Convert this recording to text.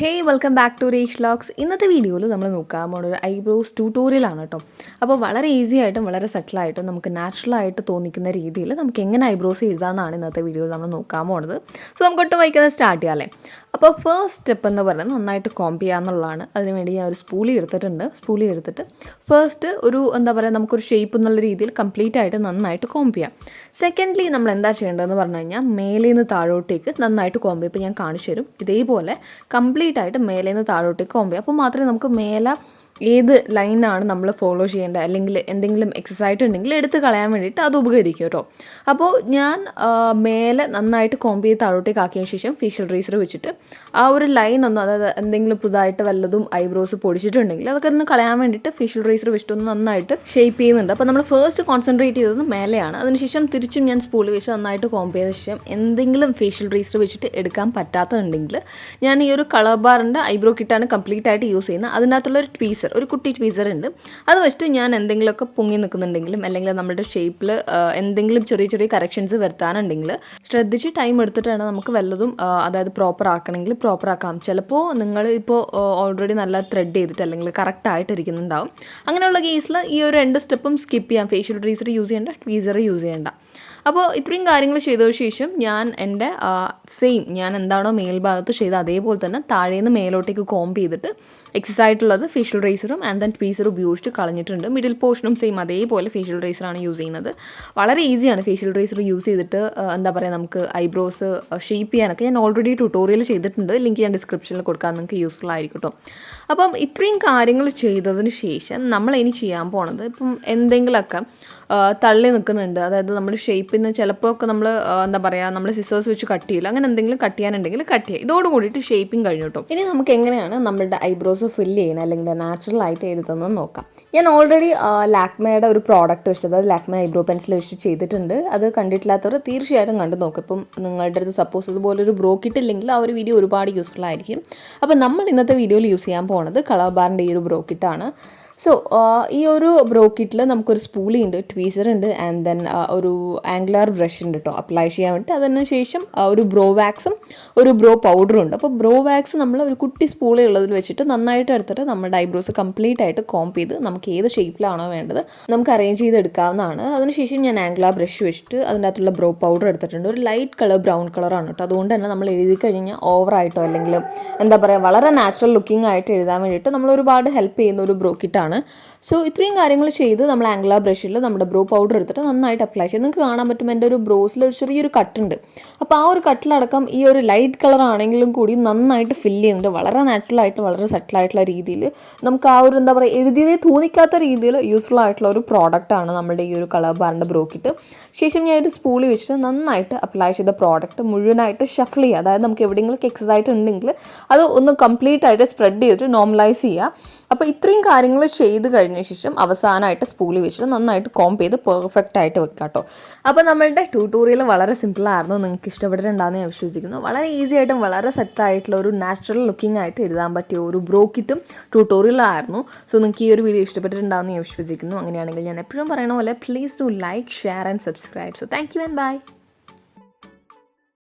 Hey, welcome back to Reshh Vlogs. ഇന്നത്തെ വീഡിയോയിൽ നമ്മൾ നോക്കാൻ പോകുന്ന ഒരു ഐബ്രോസ് ട്യൂട്ടോറിയലാണ് കേട്ടോ. അപ്പോൾ വളരെ ഈസി ആയിട്ടും വളരെ സട്ടിൽ ആയിട്ടും നമുക്ക് നാച്ചുറൽ ആയിട്ട് തോന്നിക്കുന്ന രീതിയിൽ നമുക്ക് എങ്ങനെ ഐബ്രോസ് എഴുതാമെന്നാണ് ഇന്നത്തെ വീഡിയോയിൽ നമ്മൾ നോക്കാൻ പോകുന്നത്. സോ നമുക്ക് ഒട്ടും വൈകാതെ സ്റ്റാർട്ട് ചെയ്യാമല്ലേ. അപ്പോൾ ഫസ്റ്റ് സ്റ്റെപ്പ് എന്ന് പറയുന്നത് നന്നായിട്ട് കോംബ് ചെയ്യുക എന്നുള്ളതാണ്. അതിനുവേണ്ടി ഞാൻ ഒരു സ്പൂളി എടുത്തിട്ട് ഫസ്റ്റ് ഒരു നമുക്കൊരു ഷേപ്പ് എന്നുള്ള രീതിയിൽ കംപ്ലീറ്റ് ആയിട്ട് നന്നായിട്ട് കോംബ് ചെയ്യാം. സെക്കൻഡ്ലി നമ്മൾ എന്താ ചെയ്യേണ്ടതെന്ന് പറഞ്ഞു കഴിഞ്ഞാൽ മേലെ നിന്ന് താഴോട്ടേക്ക് നന്നായിട്ട് കോംബ് ചെയ്യും. ഇപ്പോൾ ഞാൻ കാണിച്ചു തരും. ഇതേപോലെ കംപ്ലീറ്റ് ആയിട്ട് മേലെ നിന്ന് താഴോട്ടേക്ക് കോംബ് ചെയ്യാം. അപ്പോൾ മാത്രമേ നമുക്ക് മേലെ ഏത് ലൈനാണ് നമ്മൾ ഫോളോ ചെയ്യേണ്ടത് അല്ലെങ്കിൽ എന്തെങ്കിലും എക്സസൈസ് ഉണ്ടെങ്കിൽ എടുത്ത് കളയാൻ വേണ്ടിയിട്ട് അത് ഉപകരിക്കും കേട്ടോ. അപ്പോൾ ഞാൻ മേലെ നന്നായിട്ട് കോംബ് ചെയ്ത് താഴോട്ടേക്ക് ആക്കിയതിന് ശേഷം ഫേഷ്യൽ റേസർ വെച്ചിട്ട് ആ ഒരു ലൈൻ ഒന്നും, അതായത് എന്തെങ്കിലും പുതുതായിട്ട് വല്ലതും ഐബ്രോസ് പൊടിച്ചിട്ടുണ്ടെങ്കിൽ അതൊക്കെ ഒന്ന് കളയാൻ വേണ്ടിയിട്ട് ഫേഷ്യൽ റേസർ വെച്ചിട്ടൊന്ന് നന്നായിട്ട് ഷേപ്പ് ചെയ്യുന്നുണ്ട്. അപ്പോൾ നമ്മൾ ഫസ്റ്റ് കോൺസെൻട്രേറ്റ് ചെയ്തത് മേലെയാണ്. അതിനുശേഷം തിരിച്ചും ഞാൻ സ്പൂളിൽ വെച്ച് നന്നായിട്ട് കോംബ് ചെയ്ത ശേഷം എന്തെങ്കിലും ഫേഷ്യൽ റേസർ വെച്ചിട്ട് എടുക്കാൻ പറ്റാത്തതുണ്ടെങ്കിൽ ഞാൻ ഈ ഒരു കളർ ബാറിൻ്റെ ഐബ്രോ കിറ്റാണ് കംപ്ലീറ്റ് ആയിട്ട് യൂസ് ചെയ്യുന്നത്. അതിനകത്തുള്ളൊരു ട്വീസർ, ഒരു കുട്ടി ട്വീസർ ഉണ്ട്. അത് വെച്ചിട്ട് ഞാൻ എന്തെങ്കിലുമൊക്കെ പൊങ്ങി നിൽക്കുന്നുണ്ടെങ്കിലും അല്ലെങ്കിൽ നമ്മുടെ ഷേപ്പിൽ എന്തെങ്കിലും ചെറിയ ചെറിയ കറക്ഷൻസ് വരുത്താനുണ്ടെങ്കിൽ ശ്രദ്ധിച്ച് ടൈം എടുത്തിട്ടാണ് നമുക്ക് വല്ലതും അതായത് പ്രോപ്പർ ആക്കണമെങ്കിൽ പ്രോപ്പർ ആക്കാം. ചിലപ്പോൾ നിങ്ങൾ ഇപ്പോൾ ഓൾറെഡി നല്ല ത്രെഡ് ചെയ്തിട്ട് അല്ലെങ്കിൽ കറക്റ്റായിട്ട് ഇരിക്കുന്നുണ്ടാവും. അങ്ങനെയുള്ള കേസിൽ ഈ ഒരു 2 സ്റ്റെപ്പും സ്കിപ്പ് ചെയ്യാം. ഫേഷ്യൽ ട്വീസർ യൂസ് ചെയ്യേണ്ട, ട്വീസർ യൂസ് ചെയ്യേണ്ട. അപ്പോൾ ഇത്രയും കാര്യങ്ങൾ ചെയ്തതിന് ശേഷം ഞാൻ എൻ്റെ ഞാൻ എന്താണോ മേൽഭാഗത്ത് ചെയ്ത് അതേപോലെ തന്നെ താഴേന്ന് മേലോട്ടേക്ക് കോംബ് ചെയ്തിട്ട് എക്സസ് ആയിട്ടുള്ളത് ഫേഷ്യൽ റേസറും ആൻഡ് ദെൻ ട്വീസർ ഉപയോഗിച്ചിട്ട് കളഞ്ഞിട്ടുണ്ട്. മിഡിൽ പോർഷനും സെയിം അതേപോലെ ഫേഷ്യൽ റേസറാണ് യൂസ് ചെയ്യുന്നത്. വളരെ ഈസിയാണ് ഫേഷ്യൽ റേസർ യൂസ് ചെയ്തിട്ട് നമുക്ക് ഐബ്രോസ് ഷേപ്പ് ചെയ്യാനൊക്കെ ഞാൻ ഓൾറെഡി ട്യൂട്ടോറിയൽ ചെയ്തിട്ടുണ്ട്. ലിങ്ക് ഞാൻ ഡിസ്ക്രിപ്ഷനിൽ കൊടുക്കാൻ നിങ്ങൾക്ക് യൂസ്ഫുൾ ആയിരിക്കും കേട്ടോ. അപ്പം ഇത്രയും കാര്യങ്ങൾ ചെയ്തതിന് ശേഷം നമ്മൾ ഇനി ചെയ്യാൻ പോണത്, ഇപ്പം എന്തെങ്കിലുമൊക്കെ തള്ളി നിൽക്കുന്നുണ്ട്, അതായത് നമ്മുടെ ഷേപ്പിൽ നിന്ന് ചിലപ്പോൾ ഒക്കെ നമ്മൾ നമ്മൾ സിസേഴ്സ് വെച്ച് കട്ട് ചെയ്യില്ല, അങ്ങനെ എന്തെങ്കിലും കട്ട് ചെയ്യാനുണ്ടെങ്കിൽ കട്ട് ചെയ്യുക. ഇതോട് കൂടിയിട്ട് ഷേപ്പിംഗ് കഴിഞ്ഞു കേട്ടോ. ഇനി നമുക്ക് എങ്ങനെയാണ് നമ്മുടെ ഐബ്രോസ് ഫില്ല് ചെയ്യണം അല്ലെങ്കിൽ നാച്ചുറൽ ആയിട്ട് എഴുതുന്നത് നോക്കാം. ഞാൻ ഓൾറെഡി ലാക്മയുടെ ഒരു പ്രോഡക്റ്റ് വെച്ചത്, അത് ലാക്മ ഐബ്രോ പെൻസിൽ വെച്ച് ചെയ്തിട്ടുണ്ട്. അത് കണ്ടിട്ടില്ലാത്തവർ തീർച്ചയായിട്ടും കണ്ടു നോക്കും. ഇപ്പം നിങ്ങളുടെ അടുത്ത് സപ്പോസ് ഇതുപോലൊരു ബ്രോ കിട്ടില്ലെങ്കിൽ ആ ഒരു വീഡിയോ ഒരുപാട് യൂസ്ഫുൾ ആയിരിക്കും. അപ്പം നമ്മൾ ഇന്നത്തെ വീഡിയോയിൽ യൂസ് ചെയ്യാൻ പോകുന്നത് കളർ ബാറിൻ്റെ ഈ ഒരു ബ്രോ കിറ്റാണ്. സോ ഈ ഒരു ബ്രോ കിറ്റിൽ നമുക്കൊരു സ്പൂളി ഉണ്ട്, ട്വീസർ ഉണ്ട് ആൻഡ് ദെൻ ഒരു ആംഗുലാർ ബ്രഷ് ഉണ്ട് കേട്ടോ അപ്ലൈ ചെയ്യാൻ വേണ്ടി. അതിന് ശേഷം ഒരു ബ്രോ വാക്സും ഒരു ബ്രോ പൗഡറും ഉണ്ട്. അപ്പോൾ ബ്രോ വാക്സ് നമ്മൾ ഒരു കുട്ടി സ്പൂളി ഉള്ളതിൽ വെച്ചിട്ട് നന്നായിട്ട് എടുത്തിട്ട് നമ്മുടെ ഐബ്രോസ് കംപ്ലീറ്റ് ആയിട്ട് കോംബ് ചെയ്ത് നമുക്ക് ഏത് ഷേപ്പിലാണോ വേണ്ടത് നമുക്ക് അറേഞ്ച് ചെയ്ത് എടുക്കാവുന്നതാണ്. അതിനുശേഷം ഞാൻ ആംഗുലാർ ബ്രഷ് വെച്ചിട്ട് അതിൻ്റെ അകത്തുള്ള ബ്രോ പൗഡർ എടുത്തിട്ടുണ്ട്. ഒരു ലൈറ്റ് കളർ ബ്രൗൺ കളറാണ് കേട്ടോ. അതുകൊണ്ട് തന്നെ നമ്മൾ എഴുതി കഴിഞ്ഞാൽ ഓവറായിട്ടോ അല്ലെങ്കിൽ വളരെ നാച്ചുറൽ ലുക്കിംഗ് ആയിട്ട് എഴുതാൻ വേണ്ടിയിട്ട് നമ്മൾ ഒരുപാട് ഹെൽപ്പ് ചെയ്യുന്ന ഒരു ബ്രോ കിറ്റാണ്. സോ ഇത്രയും കാര്യങ്ങൾ ചെയ്ത് നമ്മൾ ആംഗുലാർ ബ്രഷിൽ നമ്മുടെ ബ്രോ പൗഡർ എടുത്തിട്ട് നന്നായിട്ട് അപ്ലൈ ചെയ്ത് നിങ്ങൾക്ക് കാണാൻ പറ്റും എൻ്റെ ഒരു ബ്രോസിൽ ഒരു ചെറിയൊരു കട്ടുണ്ട്. അപ്പോൾ ആ ഒരു കട്ടിലടക്കം ഈ ഒരു ലൈറ്റ് കളർ ആണെങ്കിലും കൂടി നന്നായിട്ട് ഫില്ല് ചെയ്യുന്നുണ്ട്. വളരെ നാച്ചുറലായിട്ട് വളരെ സെറ്റിലായിട്ടുള്ള രീതിയിൽ നമുക്ക് ആ ഒരു എഴുതിയതേ തോന്നിക്കാത്ത രീതിയിൽ യൂസ്ഫുൾ ആയിട്ടുള്ള ഒരു പ്രോഡക്റ്റാണ് നമ്മുടെ ഈ ഒരു കളർ ബാറിൻ്റെ ബ്രോ കിറ്റ്. ശേഷം ഞാൻ ഒരു സ്പൂളി വെച്ചിട്ട് നന്നായിട്ട് അപ്ലൈ ചെയ്ത പ്രോഡക്റ്റ് മുഴുവനായിട്ട് ഷഫിൾ ചെയ്യുക. അതായത് നമുക്ക് എവിടെയെങ്കിലും എക്സസൈസ് ഉണ്ടെങ്കിൽ അത് ഒന്ന് കംപ്ലീറ്റ് ആയിട്ട് സ്പ്രെഡ് ചെയ്തിട്ട് നോർമലൈസ് ചെയ്യുക. അപ്പോൾ ഇത്രയും കാര്യങ്ങൾ ചെയ്ത് കഴിഞ്ഞ ശേഷം അവസാനമായിട്ട് സ്പൂളി വെച്ചിട്ട് നന്നായിട്ട് കോംബ് ചെയ്ത് പെർഫെക്റ്റ് ആയിട്ട് വെക്കാം കേട്ടോ. അപ്പോൾ നമ്മളുടെ ട്യൂട്ടോറിയൽ വളരെ സിമ്പിളായിരുന്നു. നിങ്ങൾക്ക് ഇഷ്ടപ്പെട്ടിട്ടുണ്ടാകുന്ന ഞാൻ വിശ്വസിക്കുന്നു. വളരെ ഈസി ആയിട്ടും വളരെ സെറ്റായിട്ടുള്ള ഒരു നാച്ചുറൽ ലുക്കിംഗ് ആയിട്ട് എഴുതാൻ പറ്റിയ ഒരു ബ്രോ കിറ്റും ട്യൂട്ടോറിയലായിരുന്നു. സോ നിങ്ങൾക്ക് ഈ ഒരു വീഡിയോ ഇഷ്ടപ്പെട്ടിട്ടുണ്ടാകുന്ന ഞാൻ വിശ്വസിക്കുന്നു. അങ്ങനെയാണെങ്കിൽ ഞാൻ എപ്പോഴും പറയണ പോലെ please do like, share and subscribe. So thank you and by.